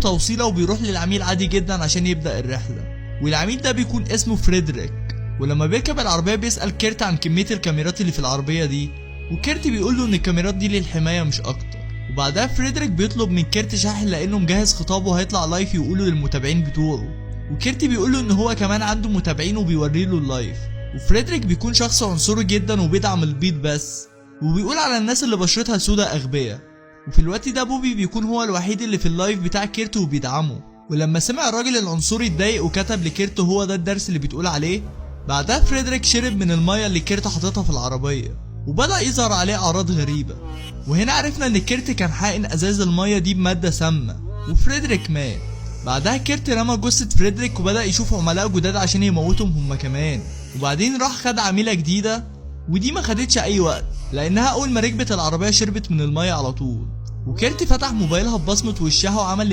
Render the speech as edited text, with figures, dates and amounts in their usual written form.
توصيله وبيروح للعميل عادي جدا عشان يبدأ الرحلة. والعميل ده بيكون اسمه فريدريك. ولما بيركب العربية بيسأل كيرت عن كمية الكاميرات اللي في العربية دي، وكيرت بيقول له ان الكاميرات دي للحماية مش اكتر. وبعدها فريدريك بيطلب من كيرت شاحن لانه مجهز خطابه هيطلع لايف يقوله للمتابعين بتوعه. وكيرت بيقول له ان هو كمان عنده متابعين وبيوري له اللايف. وفريدريك بيكون شخص عنصري جدا وبيدعم البيض بس، وبيقول على الناس اللي بشرتها سودا اغبياء. وفي الوقت ده بوبي بيكون هو الوحيد اللي في اللايف بتاع كيرت وبيدعمه. ولما سمع الراجل العنصري اتضايق وكتب لكيرت هو ده الدرس اللي بتقول عليه. بعدها فريدريك شرب من المية اللي كيرت حاططها في العربية وبدأ يظهر عليه أعراض غريبة. وهنا عرفنا ان كيرت كان حاقن ازاز المية دي بمادة سامة وفريدريك مات. بعدها كيرت رمى جثة فريدريك وبدأ يشوف عملاء جداد عشان يموتهم هما كمان. وبعدين راح خد عميلة جديدة، ودي ما خدتش اي وقت لانها اول ما ركبت العربية شربت من المية على طول. وكيرت فتح موبايلها ببصمة وشها وعمل